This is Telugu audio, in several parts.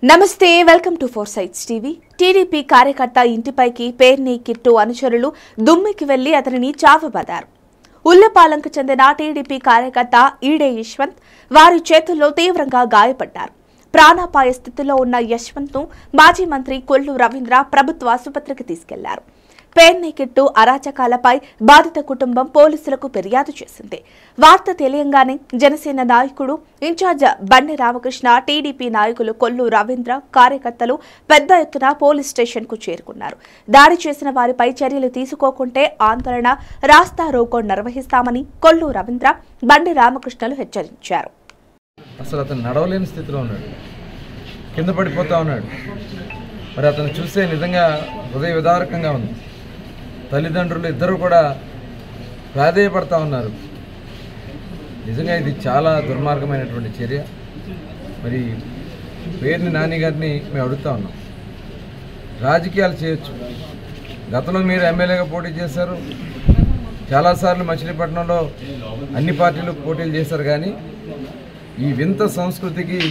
నమస్తే welcome to four sides TV. TDP కార్యకర్త ఇంటిపైకి పేర్ని కిట్టు అనుచరులు దుమ్మికి వెళ్లి అతనిని చావబడ్డారు. ఉల్లపాలంకు చెందిన టీడీపీ కార్యకర్త ఈడే యశ్వంత్ వారి చేతుల్లో తీవ్రంగా గాయపడ్డారు. ప్రాణాపాయ స్థితిలో ఉన్న యశ్వంత్ ను మాజీ మంత్రి కొల్లు రవీంద్ర ప్రభుత్వ ఆసుపత్రికి తీసుకెళ్లారు. పేర్ని కిట్టు అరాచకాలపై బాధిత కుటుంబం పోలీసులకు ఫిర్యాదు చేసింది. వార్త తెలియంగానే జనసేన నాయకుడు ఇన్ఛార్జ్ బండి రామకృష్ణ, టీడీపీ నాయకులు కొల్లు రవీంద్ర, కార్యకర్తలు పెద్ద ఎత్తున పోలీస్ స్టేషన్ కు చేరుకున్నారు. దాడి చేసిన వారిపై చర్యలు తీసుకోకుంటే ఆందోళన, రాస్తా రోకో నిర్వహిస్తామని కొల్లు రవీంద్ర, బండి రామకృష్ణలు హెచ్చరించారు. అసలు అతను నడవలేని స్థితిలో ఉన్నాడు, కింద పడిపోతా ఉన్నాడు. మరి అతను చూస్తే నిజంగా హృదయ విదారకంగా ఉంది. తల్లిదండ్రులు ఇద్దరు కూడా ప్రాధేయపడతా ఉన్నారు. నిజంగా ఇది చాలా దుర్మార్గమైనటువంటి చర్య. మరి పేర్ని నాని గారిని మేము అడుగుతా ఉన్నాం, రాజకీయాలు చేయొచ్చు. గతంలో మీరు ఎమ్మెల్యేగా పోటీ చేశారు, చాలాసార్లు మచిలీపట్నంలో అన్ని పార్టీలు పోటీలు చేశారు. కానీ ఈ వింత సంస్కృతికి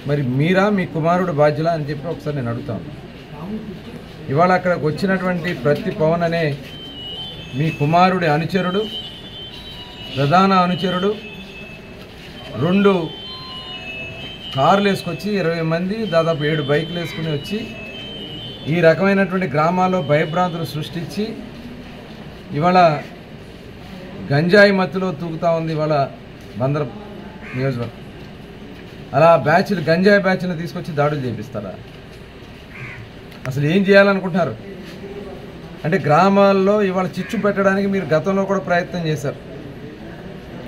మరి మీరా, మీ కుమారుడు బాధ్యులా అని చెప్పి ఒకసారి నేను అడుగుతాను. ఇవాళ అక్కడికి వచ్చినటువంటి ప్రతి పవన్ అనే మీ కుమారుడి అనుచరుడు, ప్రధాన అనుచరుడు 2 కార్లు వేసుకొచ్చి 20 మంది, దాదాపు 7 బైకులు వేసుకుని వచ్చి ఈ రకమైనటువంటి గ్రామాల్లో భయభ్రాంతులు సృష్టించి ఇవాళ గంజాయి మత్తులో తూగుతూ ఉంది ఇవాళ బందర్ నియోజకవర్గం. అలా బ్యాచ్లు, గంజాయి బ్యాచ్లు తీసుకొచ్చి దాడులు చేపిస్తారా? అసలు ఏం చేయాలనుకుంటున్నారు? అంటే గ్రామాల్లో ఇవాళ చిచ్చు పెట్టడానికి మీరు గతంలో కూడా ప్రయత్నం చేశారు.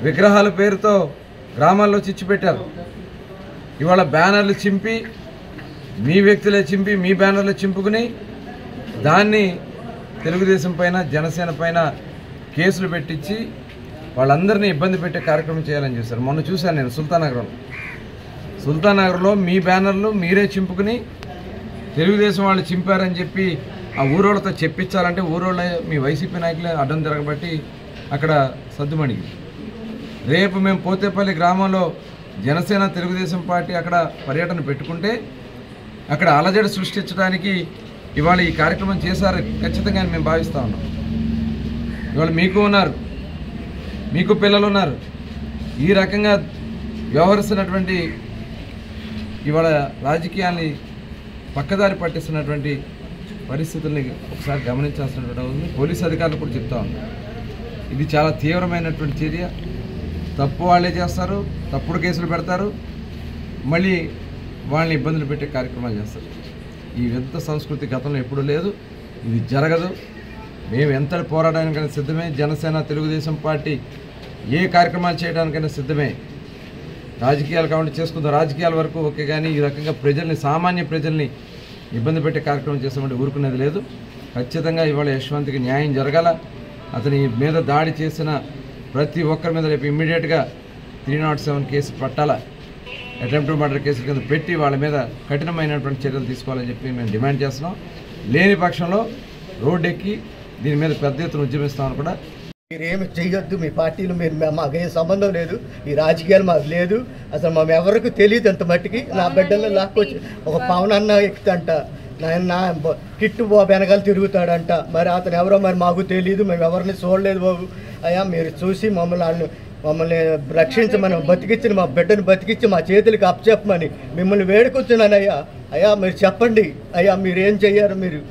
విగ్రహాల పేరుతో గ్రామాల్లో చిచ్చు పెట్టారు. ఇవాళ బ్యానర్లు చింపి, మీ వ్యక్తులే చింపి, మీ బ్యానర్లు చింపుకుని దాన్ని తెలుగుదేశం పైన, జనసేన పైన కేసులు పెట్టించి వాళ్ళందరినీ ఇబ్బంది పెట్టే కార్యక్రమం చేయాలని చూశారు. మొన్న చూశాను నేను సుల్తానగర్లో మీ బ్యానర్లు మీరే చింపుకుని తెలుగుదేశం వాళ్ళు చింపారని చెప్పి ఆ ఊరోళ్ళతో చెప్పించాలంటే ఊరోళ్ళ మీ వైసీపీ నాయకులే అడ్డం తిరగబట్టి అక్కడ సద్దుమణిగి. రేపు మేము పోతేపల్లి గ్రామంలో జనసేన, తెలుగుదేశం పార్టీ అక్కడ పర్యటన పెట్టుకుంటే అక్కడ అలజడి సృష్టించడానికి ఇవాళ ఈ కార్యక్రమం చేశారు ఖచ్చితంగా మేము భావిస్తూ ఉన్నాం. ఇవాళ మీకు ఉన్నారు, మీకు పిల్లలు ఉన్నారు. ఈ రకంగా వ్యవహరిస్తున్నటువంటి ఇవాళ రాజకీయాన్ని పక్కదారి పట్టిస్తున్నటువంటి పరిస్థితుల్ని ఒకసారి గమనించాల్సినటువంటి ఉంది. పోలీసు అధికారులు కూడా చెప్తా ఉన్నారు, ఇది చాలా తీవ్రమైనటువంటి చర్య. తప్పు వాళ్ళే చేస్తారు, తప్పుడు కేసులు పెడతారు, మళ్ళీ వాళ్ళని ఇబ్బందులు పెట్టే కార్యక్రమాలు చేస్తారు. ఈ వింత సంస్కృతి గతంలో ఎప్పుడూ లేదు, ఇది జరగదు. మేము ఎంత పోరాటానికైనా సిద్ధమే. జనసేన, తెలుగుదేశం పార్టీ ఏ కార్యక్రమాలు చేయడానికైనా సిద్ధమే. రాజకీయాలు కావాలి చేసుకుందాం, రాజకీయాల వరకు ఓకే. కానీ ఈ రకంగా ప్రజల్ని, సామాన్య ప్రజల్ని ఇబ్బంది పెట్టే కార్యక్రమం చేస్తామంటే ఊరుకునేది లేదు. ఖచ్చితంగా ఇవాళ యశ్వంత్కి న్యాయం జరగాల. అతని మీద దాడి చేసిన ప్రతి ఒక్కరి మీద రేపు ఇమ్మీడియట్గా 307 కేసు పట్టాల, అటెంప్ట్ మర్డర్ కేసుల కింద పెట్టి వాళ్ళ మీద కఠినమైనటువంటి చర్యలు తీసుకోవాలని చెప్పి మేము డిమాండ్ చేస్తున్నాం. లేని పక్షంలో రోడ్డెక్కి దీని మీద పెద్ద ఎత్తున ఉద్యమిస్తామని కూడా. మీరేమి చేయొద్దు, మీ పార్టీలు మాకేం సంబంధం లేదు, ఈ రాజకీయాలు మాకు లేదు, అసలు మేము ఎవరికి తెలియదు. అంత మట్టికి నా బిడ్డల్లో లాక్కొచ్చి ఒక పవన్ అన్న ఎక్కుతంట, నా కిట్టు బాబు వెనకాల తిరుగుతాడంట. మరి అతను ఎవరో మరి మాకు తెలియదు, మేము ఎవరిని చూడలేదు బాబు. అయ్యా మీరు చూసి మమ్మల్ని రక్షించమని, బతికించిన మా బిడ్డను బతికించి మా చేతులకి అప్పచెప్పమని మిమ్మల్ని వేడుకొచ్చున్నాను. అయ్యా మీరు చెప్పండి, అయ్యా మీరేం చెయ్యారు? మీరు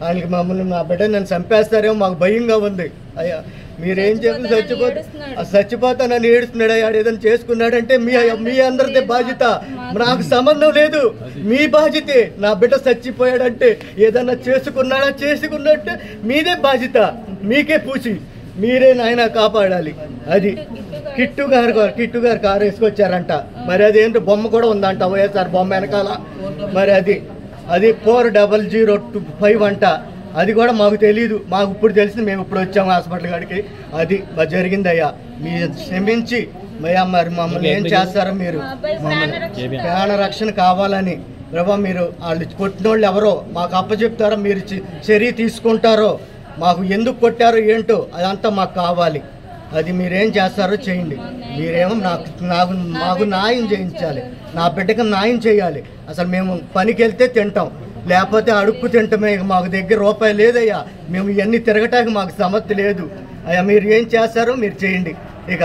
ఆయనకి మమ్మల్ని, నా బిడ్డను నన్ను చంపేస్తారేమో మాకు భయంగా ఉంది. అయ్యా మీరేం చెప్పి చచ్చిపోతానని ఏడుస్తున్నాడు. అయ్యాడు ఏదైనా చేసుకున్నాడంటే మీ అందరిదే బాధ్యత, నాకు సంబంధం లేదు, మీ బాధ్యతే. నా బిడ్డ చచ్చిపోయాడంటే ఏదన్నా చేసుకున్నట్టే మీదే బాధ్యత, మీకే పూచి మీరే నాయన కాపాడాలి. అది కిట్టు గారు కారు వేసుకొచ్చారంట. మరి అదేంటో బొమ్మ కూడా ఉందంట, వైఎస్ఆర్ బొమ్మ వెనకాల. మరి అది 4005 అంట. అది కూడా మాకు తెలియదు, మాకు ఇప్పుడు తెలిసింది, మేము ఇప్పుడు వచ్చాము హాస్పిటల్ కాడికి. అది జరిగిందయ్యా, మీరు క్షమించి మరి మమ్మల్ని ఏం చేస్తారో మీరు, మమ్మల్ని ప్రాణ రక్షణ కావాలని ప్రభా మీరు వాళ్ళు కొట్టిన వాళ్ళు ఎవరో మాకు అప్పచెప్తారో, మీరు చర్య తీసుకుంటారో, మాకు ఎందుకు కొట్టారో ఏంటో అదంతా మాకు కావాలి. అది మీరేం చేస్తారో చేయండి. మీరేమో మాకు న్యాయం చేయించాలి, నా బిడ్డకి న్యాయం చేయాలి. అసలు మేము పనికి వెళ్తే తింటాం, లేకపోతే అడుక్కు తింటమే. మాకు దగ్గర రూపాయి లేదయ్యా, మేము ఇవన్నీ తిరగటానికి మాకు సమర్థ లేదు అయ్యా. మీరు ఏం చేస్తారో మీరు చేయండి. ఇక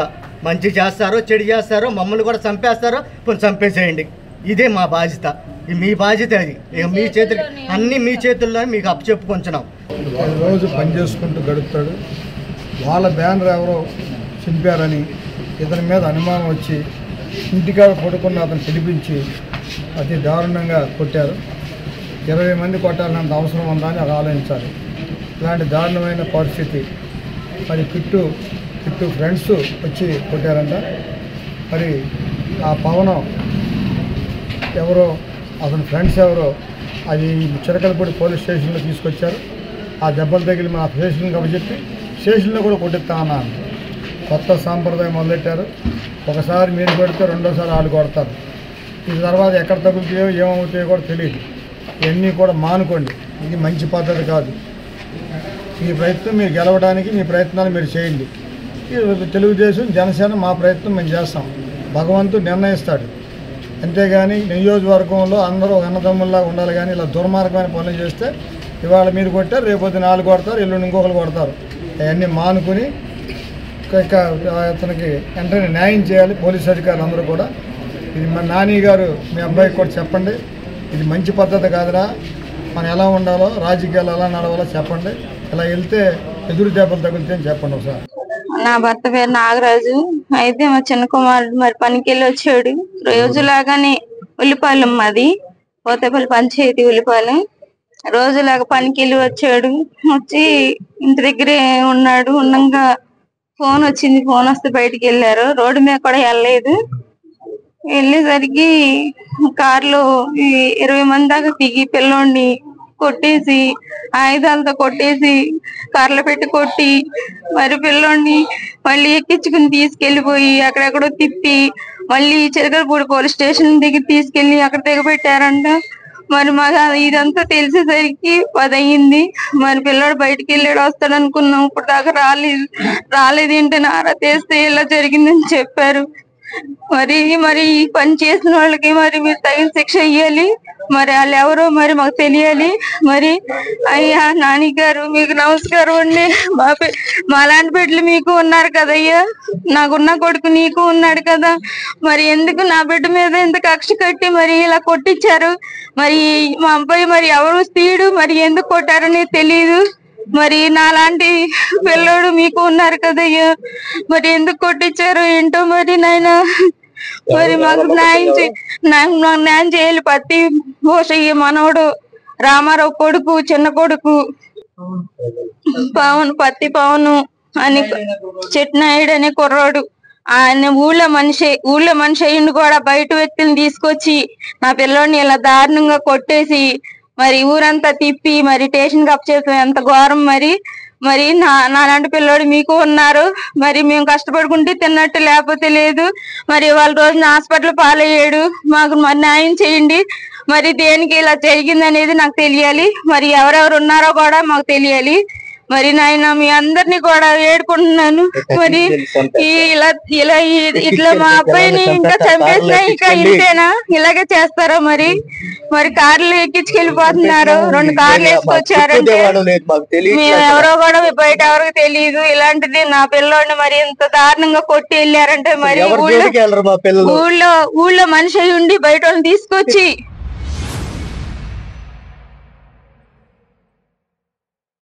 మంచి చేస్తారో చెడు చేస్తారో, మమ్మల్ని కూడా చంపేస్తారో కొంచెం చంపేసేయండి. ఇదే మా బాధ్యత, మీ బాధ్యత అది. ఇక మీ చేతులు అన్నీ మీ చేతుల్లో మీకు అప్పచెప్పుకుంటున్నాం. రోజు పని చేసుకుంటూ గడుపుతాడు. వాళ్ళ బ్యానర్ ఎవరో చింపారని ఇతని మీద అనుమానం వచ్చి ఇంటికాడ పడుకున్న అతను పిలిపించి అతి దారుణంగా కొట్టారు. 20 మంది కొట్టాలన్నంత అవసరం ఉందా అని అది ఆలోచించాలి. ఇలాంటి దారుణమైన పరిస్థితి. మరి కిట్టు ఫ్రెండ్స్ వచ్చి కొట్టారంట. మరి ఆ పవనం ఎవరో, అతని ఫ్రెండ్స్ ఎవరో అది చిరకలపూడి పోలీస్ స్టేషన్లో తీసుకొచ్చారు. ఆ దెబ్బలు తగిలి మా స్టేషన్కి అప్పచెప్పి స్టేషన్లో కూడా కొట్టిస్తామన్నాను. కొత్త సాంప్రదాయం మొదలెట్టారు. ఒకసారి మీరు కొడితే రెండోసారి వాళ్ళు కొడతారు. ఇది తర్వాత ఎక్కడ తగ్గుతాయో ఏమవుతాయో కూడా తెలియదు. ఇవన్నీ కూడా మానుకోండి, ఇది మంచి పద్ధతి కాదు. ఈ ప్రయత్నం మీరు గెలవడానికి మీ ప్రయత్నాలు మీరు చేయండి. తెలుగుదేశం జనసేన మా ప్రయత్నం మేము చేస్తాం. భగవంతుడు నిర్ణయిస్తాడు. అంతేగాని నియోజకవర్గంలో అందరూ అన్నదమ్ముల్లాగా ఉండాలి. కానీ ఇలా దుర్మార్గమైన పనులు చేస్తే ఇవాళ మీరు కొట్టారు, రేపొద్దు 4 కొడతారు, ఎల్లుండి ఇంకొకరు కొడతారు. అవన్నీ మానుకుని అతనికి వెంటనే న్యాయం చేయాలి పోలీసు అధికారులు అందరూ కూడా. ఇది మన నాని గారు మీ అబ్బాయికి కూడా చెప్పండి, ఇది మంచి పద్ధతి కాదురా, మనం ఎలా ఉండాలో, రాజకీయాలు ఎలా నడవాలో చెప్పండి. ఇలా వెళ్తే ఎదురు దెబ్బలు తగులుతాయని చెప్పండి ఒకసారి. నా భర్త పేరు నాగరాజు. అయితే మా చిన్న కుమారుడు మరి పనికి వెళ్ళి వచ్చాడు. రోజులాగానే ఉల్లిపాలెం మాది, పోతేపల్లి పంచాయతీ ఉల్లిపాలెం. రోజులాగా పనికి వెళ్ళి వచ్చాడు. వచ్చి ఇంటి దగ్గరే ఉన్నాడు. ఉండగా ఫోన్ వచ్చింది. ఫోన్ వస్తే బయటికి వెళ్ళారు. రోడ్డు మీద కూడా వెళ్ళలేదు. వెళ్ళేసరికి కారులో 20 మంది దాకా దిగి పిల్లోడిని కొట్టేసి, ఆయుధాలతో కొట్టేసి, కార్లో పెట్టి కొట్టి, మరి పిల్లోడిని మళ్ళీ ఎక్కించుకుని తీసుకెళ్లిపోయి అక్కడెక్కడో తిప్పి మళ్ళీ చిరకలపూడి పోలీస్ స్టేషన్ దగ్గర తీసుకెళ్లి అక్కడ దిగబెట్టారంట. మరి మాకు ఇదంతా తెలిసేసరికి 10 అయ్యింది. మరి పిల్లోడు బయటికి వెళ్ళాడు, వస్తాడు అనుకున్నాం. ఇప్పుడు దాకా రాలేదు ఏంటని ఆరా తీస్తే ఇలా జరిగిందని చెప్పారు. మరి ఈ పని చేసిన వాళ్ళకి మరి మీరు తగిన శిక్ష ఇయ్యాలి. మరి వాళ్ళు ఎవరో మరి మాకు తెలియాలి. మరి అయ్యా నాని గారు మీకు నమస్కారం అండి. మా లాంటి బిడ్డలు మీకు ఉన్నారు కదయ్యా, నాకున్న కొడుకు నీకు ఉన్నాడు కదా, మరి ఎందుకు నా బిడ్డ మీద ఇంత కక్ష కట్టి మరి ఇలా కొట్టించారు? మరి మా అబ్బాయి మరి ఎవరు తీయడు, మరి ఎందుకు కొట్టారని తెలియదు. మరి నాలాంటి పిల్లోడు మీకు ఉన్నారు కదయ్యా, మరి ఎందుకు కొట్టించారు ఏంటో మరి నాయన. మరి మాకు న్యాయం చేయాలి. పత్తి భోషయ్య మనవడు రామారావు కొడుకు, చిన్న కొడుకు పత్తి పవను అని చెట్నాయుడు అనే కుర్రాడు. ఆయన ఊళ్ళో మనిషి అయ్యిండు కూడా బయట వ్యక్తులను తీసుకొచ్చి నా పిల్లోడిని ఇలా దారుణంగా కొట్టేసి మరి ఊరంతా తిప్పి మరి స్టేషన్ కి అప్పచేస్తాం. ఎంత ఘోరం. మరి నాలాంటి పిల్లోడు మీకు ఉన్నారు. మరి మేము కష్టపడుకుంటే తిన్నట్టు, లేకపోతే లేదు. మరి వాళ్ళ రోజున హాస్పిటల్ పాలయ్యాడు. మాకు మరి న్యాయం చేయండి. మరి దేనికి ఇలా జరిగింది అనేది నాకు తెలియాలి. మరి ఎవరెవరు ఉన్నారో కూడా మాకు తెలియాలి. మరి నాయన మీ అందరినీ కూడా వేడుకుంటున్నాను. మరి ఇట్లా మా అబ్బాయిని ఇంకా చంపేసినా ఇంకా ఇంతేనా, ఇలాగే చేస్తారా? మరి కార్లు ఎక్కించుకెళ్ళిపోతున్నారు. 2 కార్లు వేసుకొచ్చారంటే మేము ఎవరో కూడా బయట ఎవరికి తెలియదు. ఇలాంటిది నా పిల్లోడిని మరి ఇంత దారుణంగా కొట్టి వెళ్ళారంటే మరి ఊళ్ళో మనిషి అయి ఉండి బయట వాళ్ళని తీసుకొచ్చి